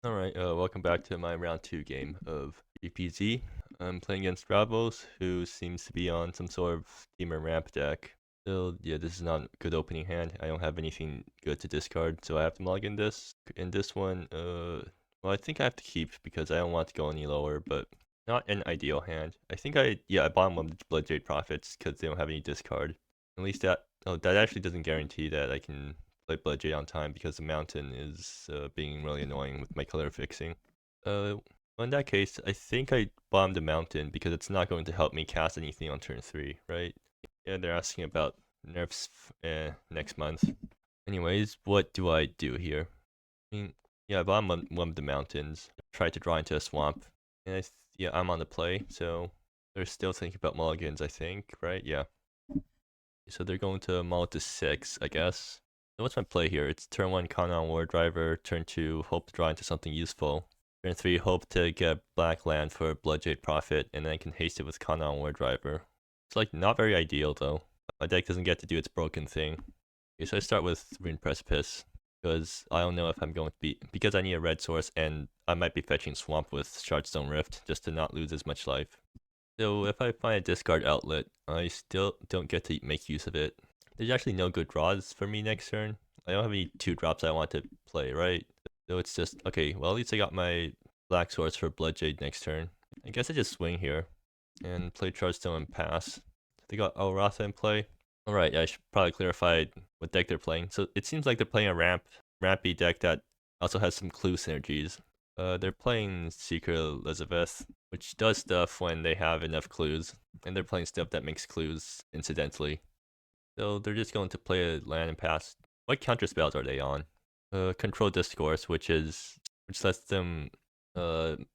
Alright, welcome back to my round 2 game of GPZ. I'm playing against Dravos, who seems to be on some sort of Temur ramp deck. So, yeah, this is not a good opening hand. I don't have anything good to discard, so I have to log in this. In this one, well, I think I have to keep because I don't want to go any lower, but not an ideal hand. I think I bottom one the Bloodjade Profits because they don't have any discard. At least that actually doesn't guarantee that I can play Bloodjade on time because the mountain is being really annoying with my color fixing. Uh, well, in that case, I think I bombed the mountain because it's not going to help me cast anything on turn 3, right? Yeah, they're asking about nerfs next month. Anyways, what do I do here? I mean, yeah, I bombed one of the mountains, tried to draw into a swamp, and yeah, I'm on the play, so they're still thinking about mulligans, I think, right? Yeah. So they're going to mull to 6, I guess. So what's my play here? It's turn 1 count on War Driver, turn 2 hope to draw into something useful. Turn 3 hope to get black land for Bloodjade Profit, and then I can haste it with count on War Driver. It's like not very ideal though. My deck doesn't get to do its broken thing. Okay, so I start with Rune Precipice, because I don't know if I'm going to be, because I need a red source, and I might be fetching Swamp with Shardstone Rift, just to not lose as much life. So if I find a discard outlet, I still don't get to make use of it. There's actually no good draws for me next turn. I don't have any 2-drops I want to play, right? So it's just, okay, well at least I got my black swords for Bloodjade next turn. I guess I just swing here and play Chargestone and pass. They got Alratha in play. Alright, yeah, I should probably clarify what deck they're playing. So it seems like they're playing a rampy deck that also has some clue synergies. They're playing Secret Elizabeth, which does stuff when they have enough clues, and they're playing stuff that makes clues incidentally. So they're just going to play a land and pass. What counter spells are they on? Control Discourse, which lets them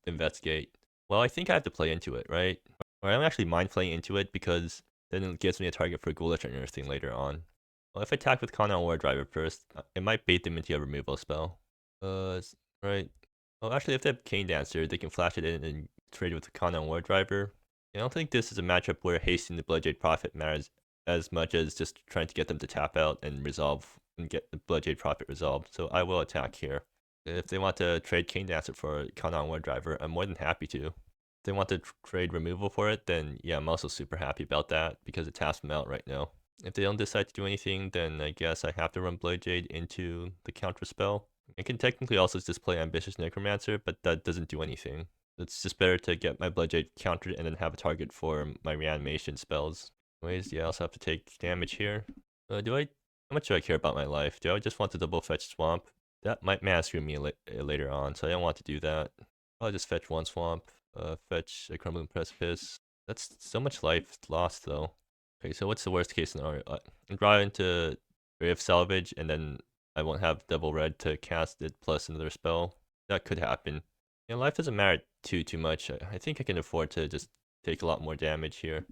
investigate. Well, I think I have to play into it, right? Or I don't actually mind playing into it because then it gives me a target for Ghoulish or Unearth thing later on. Well, if I attack with Con War Driver first, it might bait them into a removal spell. Right. Well, actually, if they have Cane Dancer, they can flash it in and trade with the Con War Driver. I don't think this is a matchup where hasting the Bloodjade Prophet matters as much as just trying to get them to tap out and resolve and get the Bloodjade Prophet resolved. So I will attack here. If they want to trade Cane Dancer for a Con War Driver, I'm more than happy to. If they want to trade removal for it, then yeah, I'm also super happy about that because it taps them out right now. If they don't decide to do anything, then I guess I have to run Bloodjade into the counter spell. I can technically also just play Ambitious Necromancer, but that doesn't do anything. It's just better to get my Bloodjade countered and then have a target for my reanimation spells. Anyways, yeah, I also have to take damage here. How much do I care about my life? Do I just want to double fetch Swamp? That might master me later on, so I don't want to do that. I'll just fetch one Swamp, fetch a Crumbling Precipice. That's so much life lost though. Okay, so what's the worst case scenario? Draw into Grave Salvage, and then I won't have double red to cast it plus another spell. That could happen. Yeah, life doesn't matter too much. I think I can afford to just take a lot more damage here.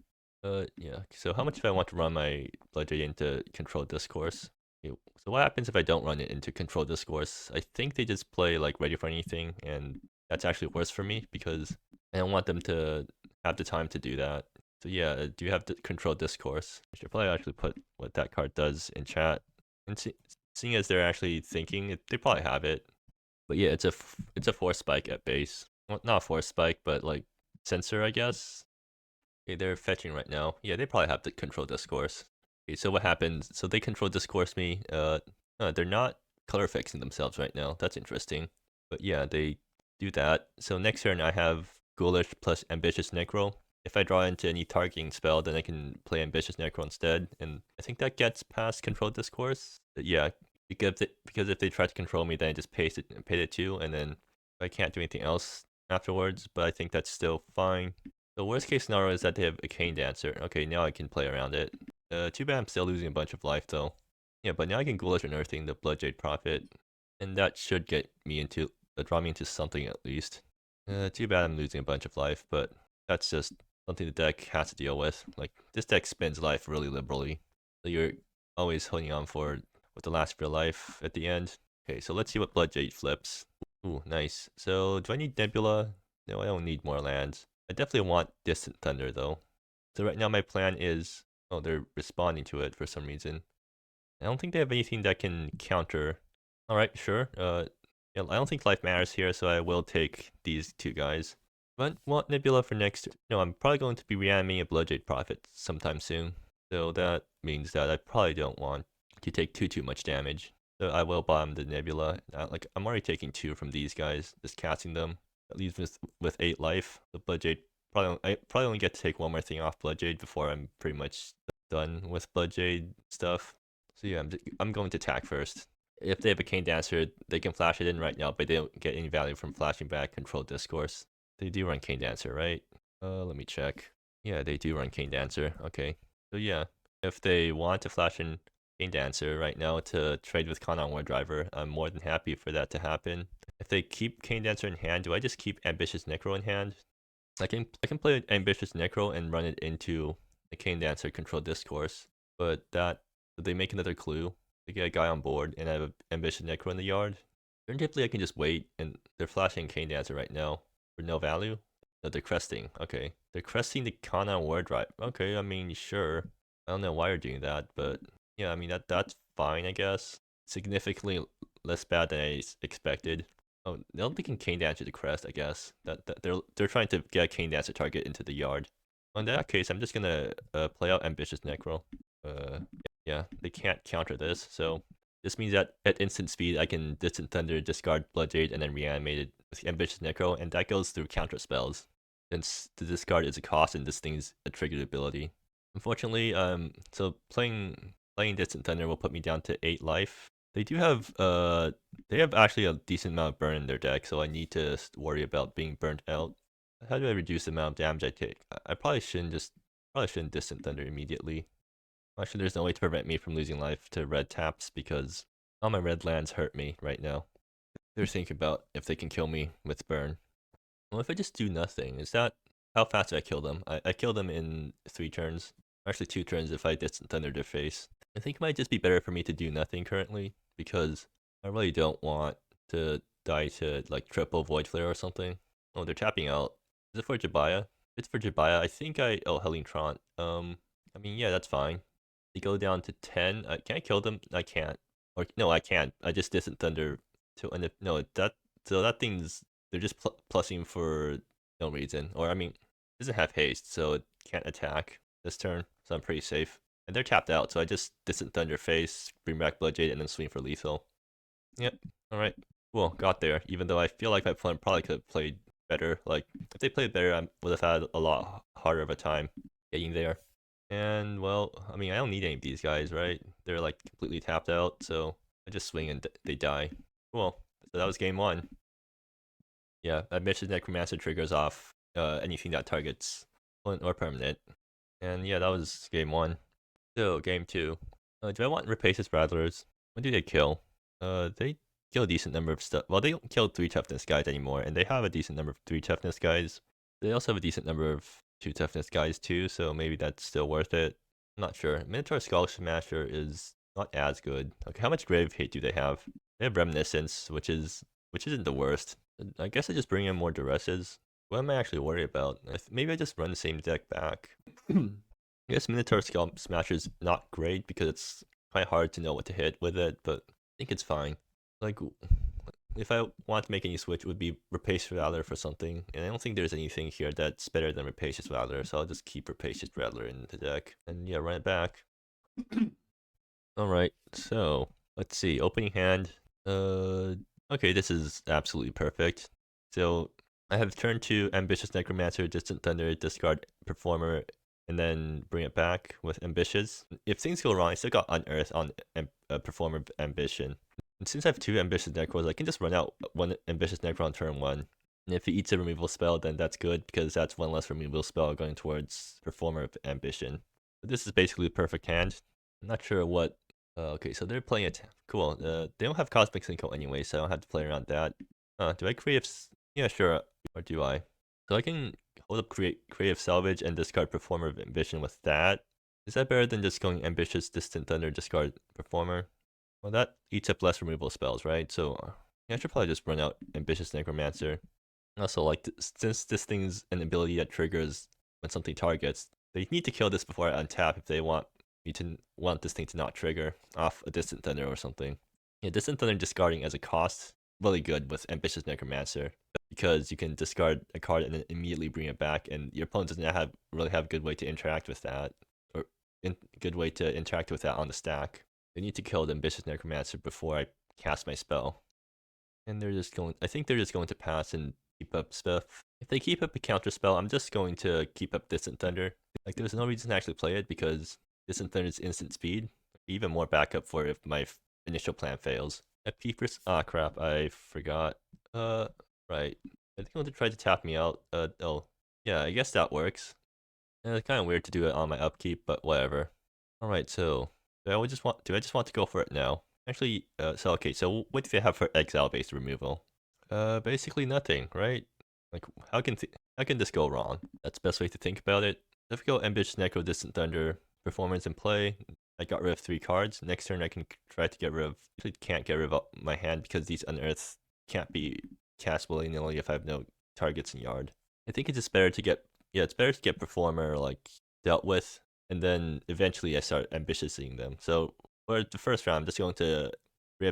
Yeah. So how much do I want to run my Bloodjade into Control Discourse? Okay, so what happens if I don't run it into Control Discourse? I think they just play like Ready for Anything, and that's actually worse for me because I don't want them to have the time to do that. So yeah, do you have to Control Discourse? I should probably actually put what that card does in chat. And seeing as they're actually thinking, they probably have it. But yeah, it's a Force Spike at base. Well, not a Force Spike, but like Sensor, I guess. Okay, they're fetching right now. Yeah, they probably have to Control Discourse. Okay, so what happens? So they Control Discourse me. They're not color fixing themselves right now. That's interesting. But yeah, they do that. So next turn I have Ghoulish plus Ambitious Necro. If I draw into any targeting spell, then I can play Ambitious Necro instead. And I think that gets past Control Discourse. But yeah, because if they try to control me, then I just pay it too, and then I can't do anything else afterwards. But I think that's still fine. The worst case scenario is that they have a Cane Dancer. Okay, now I can play around it. Too bad I'm still losing a bunch of life though. Yeah, but now I can Ghoulish Unearthing the Bloodjade Prophet, and that should get me into draw me into something at least. Too bad I'm losing a bunch of life, but that's just something the deck has to deal with. Like this deck spends life really liberally, so you're always holding on for what the last of your life at the end. Okay, so let's see what Bloodjade flips. Ooh, nice. So do I need Nebula? No, I don't need more lands. I definitely want Distant Thunder though. So right now my plan is, oh, they're responding to it for some reason. I don't think they have anything that can counter. All right, sure. Yeah, I don't think life matters here, so I will take these two guys. But want Nebula for next. No, I'm probably going to be reanimating a Bloodjade Prophet sometime soon. So that means that I probably don't want to take too much damage. So I will bomb the Nebula. Like I'm already taking 2 from these guys, just casting them. That leaves me with 8 life. The Bloodjade I probably only get to take one more thing off Bloodjade before I'm pretty much done with Bloodjade stuff. So yeah, I'm going to attack first. If they have a Cane Dancer, they can flash it in right now, but they don't get any value from flashing back Control Discourse. They do run Cane Dancer, right? Let me check. Yeah, they do run Cane Dancer. Okay. So yeah, if they want to flash in Cane Dancer right now to trade with Kanan War Driver, I'm more than happy for that to happen. If they keep Cane Dancer in hand, do I just keep Ambitious Necro in hand? I can play Ambitious Necro and run it into the Cane Dancer Control Discourse, but they make another clue. They get a guy on board, and I have an Ambitious Necro in the yard. Typically, I can just wait, and they're flashing Cane Dancer right now for no value. No, they're cresting. Okay, they're cresting the Kanan War Drive. Okay, I mean, sure. I don't know why you're doing that, but yeah, I mean that's fine, I guess. Significantly less bad than I expected. Oh, they'll be Cane Dancer to crest, I guess. That they're trying to get a Cane Dancer target into the yard. In that case, I'm just gonna play out Ambitious Necro. Yeah, they can't counter this, so this means that at instant speed, I can Distant Thunder, discard Bloodjade, and then reanimate it with Ambitious Necro, and that goes through counter spells, since the discard is a cost and this thing's a triggered ability. Unfortunately, so playing Distant Thunder will put me down to 8 life. They have actually a decent amount of burn in their deck, so I need to worry about being burnt out. How do I reduce the amount of damage I take? I probably shouldn't Distant Thunder immediately. Actually, there's no way to prevent me from losing life to red taps because all my red lands hurt me right now. They're thinking about if they can kill me with burn. Well, if I just do nothing, is that how fast do I kill them? I kill them in 3 turns. Actually, 2 turns if I Distant Thunder their face. I think it might just be better for me to do nothing currently because I really don't want to die to like triple Void Flare or something. Oh, they're tapping out. Is it for Jabaya? If it's for Jabaya, I think Helene Tron. I mean, yeah, that's fine. They go down to 10. Can I kill them? I can't. Or no, I can't. I just Distant Thunder to end up. No, that thing's they're just plussing for no reason. Or I mean, it doesn't have haste, so it can't attack this turn. So I'm pretty safe. And they're tapped out, so I just Distant Thunder face, bring back Bloodjade, and then swing for lethal. Yep. All right. Cool. Got there. Even though I feel like my opponent probably could have played better. Like if they played better, I would have had a lot harder of a time getting there. And well, I mean, I don't need any of these guys, right? They're like completely tapped out, so I just swing and they die. Cool. So that was game 1. Yeah, Ambitious Necromancer triggers off anything that targets permanent or permanent. And yeah, that was game 1. So game 2. Do I want Rapacious Rattlers? What do they kill? They kill a decent number of stuff. Well, they don't kill 3 toughness guys anymore, and they have a decent number of 3 toughness guys. They also have a decent number of 2 toughness guys too, so maybe that's still worth it. I'm not sure. Minotaur Skull Smasher is not as good. Okay, how much grave hate do they have? They have Reminiscence, which isn't the worst. I guess I just bring in more Duresses. What am I actually worried about? Maybe I just run the same deck back. I guess Minotaur Skull Smasher is not great because it's quite hard to know what to hit with it, but I think it's fine. Like, if I want to make any switch, it would be Rapacious Rattler for something, and I don't think there's anything here that's better than Rapacious Rattler, so I'll just keep Rapacious Rattler in the deck, and yeah, run it back. Alright, so, let's see, opening hand, okay, this is absolutely perfect. So, I have turn 2 Ambitious Necromancer, Distant Thunder, discard Performer, and then bring it back with Ambitious. If things go wrong, I still got Unearth on Performer Ambition. And since I have 2 Ambitious Necros, I can just run out 1 Ambitious Necro on turn 1. And if he eats a removal spell, then that's good, because that's 1 less removal spell going towards Performer of Ambition. So this is basically a perfect hand. I'm not sure what... okay, so they're playing it. Cool. They don't have Cosmic Synco anyway, so I don't have to play around that. Do I create... Yeah, sure. Or do I? So I can hold up Creative Salvage and discard Performer of Ambition with that. Is that better than just going Ambitious, Distant Thunder, discard Performer? Well, that eats up less removal spells, right? So yeah, I should probably just run out Ambitious Necromancer. Also, like, since this thing's an ability that triggers when something targets, they need to kill this before I untap if they want this thing to not trigger off a Distant Thunder or something. Yeah, Distant Thunder discarding as a cost really good with Ambitious Necromancer because you can discard a card and then immediately bring it back, and your opponent doesn't really have a good way to interact with that, or good way to interact with that on the stack. They need to kill the Ambitious Necromancer before I cast my spell. And I think they're just going to pass and keep up stuff. If they keep up a counter spell, I'm just going to keep up Distant Thunder. Like, there's no reason to actually play it because Distant Thunder is instant speed. Even more backup for if my initial plan fails. At Peepers, crap, I forgot. Right. I think they'll try to tap me out. Oh, yeah, I guess that works. It's kind of weird to do it on my upkeep, but whatever. Alright, so, do I just want to go for it now? Actually, so what do they have for exile-based removal? Basically nothing, right? Like, how can this go wrong? That's the best way to think about it. If we go Ambitious Necro, Distant Thunder, Performance in play, I got rid of 3 cards. Next turn I can try to get rid of, actually can't get rid of my hand because these Unearths can't be cast willy-nilly if I have no targets in yard. I think it's just better to get, it's better to get Performer, like, dealt with, and then eventually I start ambitiousing them. So for the first round, I'm just going to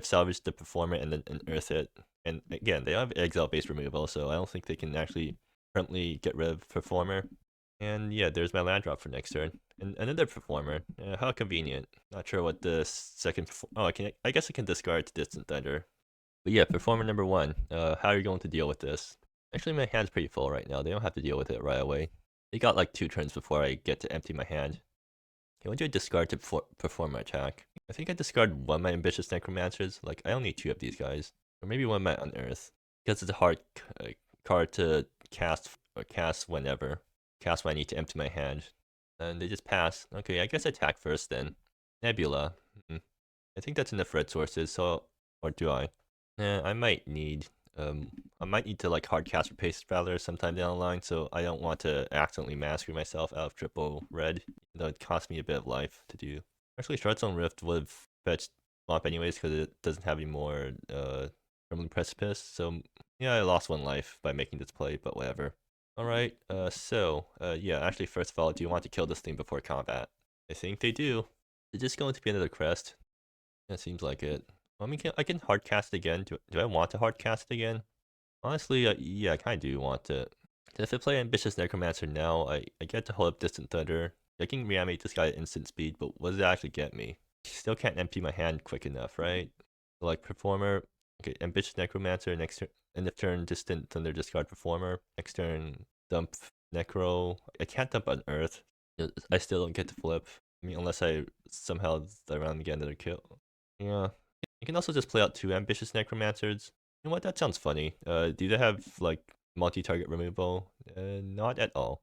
salvage the Performer and then Unearth it. And again, they have exile-based removal, so I don't think they can actually currently get rid of Performer. And yeah, there's my land drop for next turn. And another Performer. How convenient. Not sure what the second... I guess I can discard to Distant Thunder. But yeah, Performer number 1. How are you going to deal with this? Actually, my hand's pretty full right now. They don't have to deal with it right away. They got like 2 turns before I get to empty my hand. Okay, what do I discard to perform my attack? I think I discard one of my Ambitious Necromancers. Like, I only need 2 of these guys. Or maybe one of my Unearth. Because it's a hard card to cast whenever. Cast when I need to empty my hand. And they just pass. Okay, I guess I attack first then. Nebula. I think that's enough red sources, so... Or do I? I might need... I might need to like hard cast Replace Valor sometime down the line, so I don't want to accidentally massacre myself out of triple red, though it cost me a bit of life to do. Actually, Shroudstone Rift would have fetched Swamp anyways, because it doesn't have any more Crumbling Precipice, so yeah, I lost 1 life by making this play, but whatever. Alright, yeah, actually, first of all, do you want to kill this thing before combat? I think they do. Is this going to be another crest? That seems like it. I mean, I can hard cast it again. Do I want to hard cast it again? Honestly, yeah, I kind of do want to. If I play Ambitious Necromancer now, I get to hold up Distant Thunder. I can reanimate this guy at instant speed, but what does it actually get me? Still can't empty my hand quick enough, right? So, like, Performer, okay, Ambitious Necromancer, next turn, end of turn, Distant Thunder, discard Performer. Next turn, dump Necro. I can't dump Unearth. I still don't get to flip. I mean, unless I somehow around again another kill. Yeah. You can also just play out 2 Ambitious Necromancers. You know what? That sounds funny. Do they have like multi-target removal? Not at all.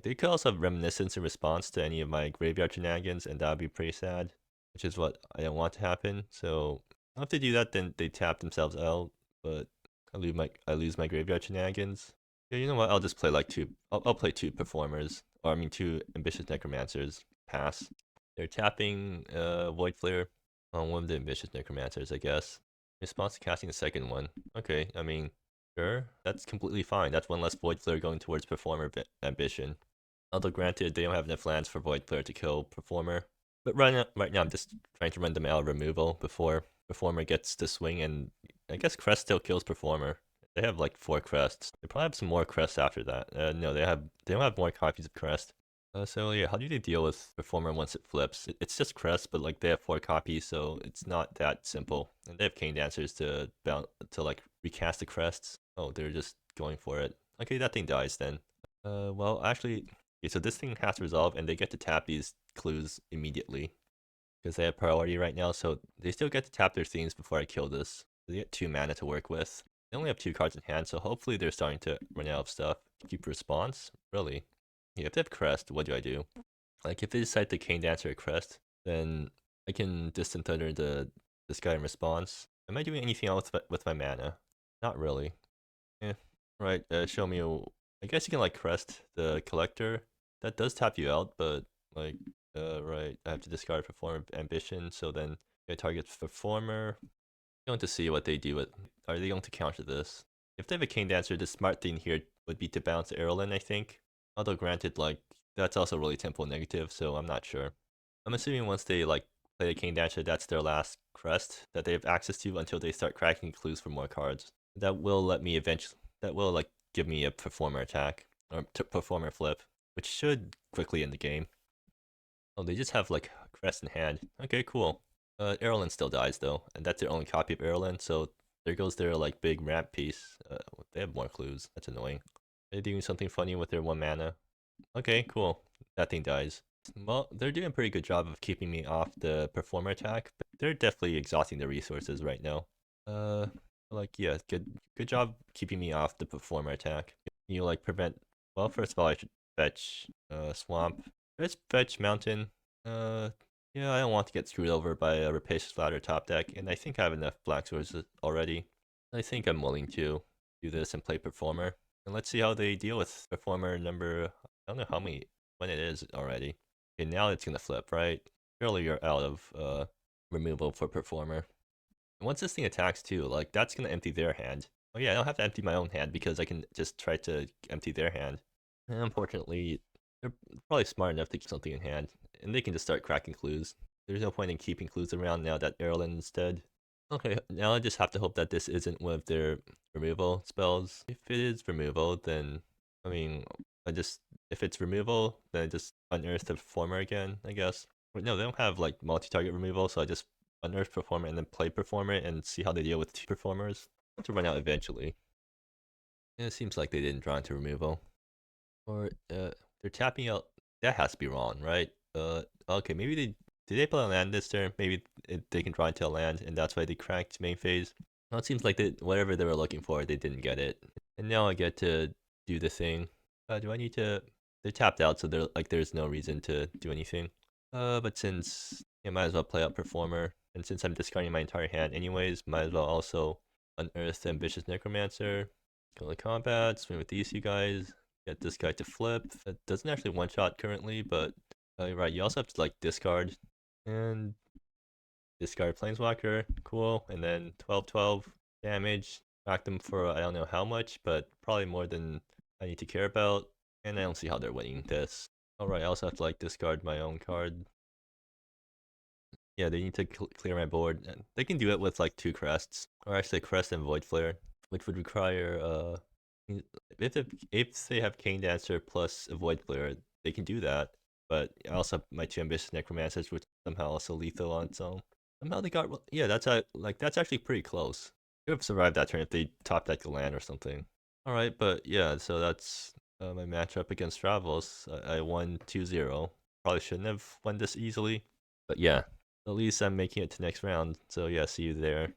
They could also have Reminiscence in response to any of my graveyard shenanigans, and that would be pretty sad. Which is what I don't want to happen. So if they do that, then they tap themselves out. But I lose my graveyard shenanigans. Yeah, you know what? I'll just play like 2. I'll play 2 Performers, or I mean 2 Ambitious Necromancers. Pass. They're tapping Void Flare on one of the Ambitious Necromancers, I guess. Response to casting the second one. Okay, I mean, sure, that's completely fine. That's 1 less Void Flare going towards Performer ambition. Although granted, they don't have enough lands for Void Flare to kill Performer. But right now, I'm just trying to run them out of removal before Performer gets to swing, and I guess Crest still kills Performer. They have like 4 crests. They probably have some more crests after that. No, they don't have more copies of Crest. So yeah, how do they deal with Performer once it flips? It's just Crest, but like they have 4 copies, so it's not that simple. And they have Cane Dancers to like recast the Crests. Oh, they're just going for it. Okay, that thing dies then. Well, actually, okay, so this thing has to resolve, and they get to tap these clues immediately because they have priority right now. So they still get to tap their themes before I kill this. They get 2 mana to work with. They only have 2 cards in hand, so hopefully they're starting to run out of stuff. Keep response? Really? Yeah, if they have Crest, what do I do? Like, if they decide to Cane Dancer a Crest, then I can Distant Thunder this guy in response. Am I doing anything else with my mana? Not really. Yeah, right, show me I guess you can, like, Crest the Collector. That does tap you out, but, like, right, I have to discard Performer Ambition, so then I target Performer. I'm going to see what they do with... Are they going to counter this? If they have a Cane Dancer, the smart thing here would be to bounce Erlen, I think. Although granted, like, that's also really tempo negative, so I'm not sure. I'm assuming once they, like, play a King Dancer, that's their last crest that they have access to until they start cracking clues for more cards. That will let me eventually, that will like give me a performer attack, or performer flip, which should quickly end the game. Oh, they just have like crest in hand. Okay, cool. Erlen still dies though, and that's their only copy of Erlen, so there goes their like big ramp piece. They have more clues. That's annoying. They're doing something funny with their 1 mana. Okay, cool. That thing dies. Well, they're doing a pretty good job of keeping me off the performer attack, but they're definitely exhausting their resources right now. Like yeah, good job keeping me off the performer attack. You like prevent. Well, first of all, I should fetch swamp. Let's fetch mountain. Yeah, I don't want to get screwed over by a rapacious ladder top deck, and I think I have enough black swords already. I think I'm willing to do this and play performer. And let's see how they deal with performer number. I don't know how many when it is already. Okay, now it's gonna flip, right? Surely you're out of removal for performer. And once this thing attacks too, like that's gonna empty their hand. Oh yeah, I don't have to empty my own hand because I can just try to empty their hand. And unfortunately, they're probably smart enough to keep something in hand, and they can just start cracking clues. There's no point in keeping clues around now that Erlen's dead. Okay, now I just have to hope that this isn't one of their removal spells. If it is removal, then, I mean, if it's removal, then I just unearth the performer again, I guess. But no, they don't have like multi-target removal, so I just unearth performer and then play performer and see how they deal with 2 performers. I have to run out eventually. And it seems like they didn't draw into removal. Or, they're tapping out, that has to be wrong, right? Okay, maybe did they play a land this turn? Maybe they can draw into a land, and that's why they cracked main phase. Well, it seems like whatever they were looking for, they didn't get it. And now I get to do the thing. Do I need to? They're tapped out, so there's no reason to do anything. But since I might as well play out performer, and since I'm discarding my entire hand anyways, might as well also unearth the ambitious necromancer. Go to combat, swing with these 2 guys. Get this guy to flip. It doesn't actually one-shot currently, but right, you also have to like discard and discard Planeswalker. Cool. And then 12/12 damage. Knock them for I don't know how much, but probably more than I need to care about. And I don't see how they're winning this. Alright, I also have to like discard my own card. Yeah, they need to clear my board. And they can do it with like 2 crests. Or actually crest and void flare, which would require if they have King Dancer plus a void flare, they can do that. But I also have my 2 ambitious necromancers, which somehow also lethal on its own. Somehow they got yeah. That's actually pretty close. Could have survived that turn if they top deck the land or something. All right, but yeah. So that's my matchup against Dravos. I won 2-0. Probably shouldn't have won this easily, but yeah. At least I'm making it to next round. So yeah, see you there.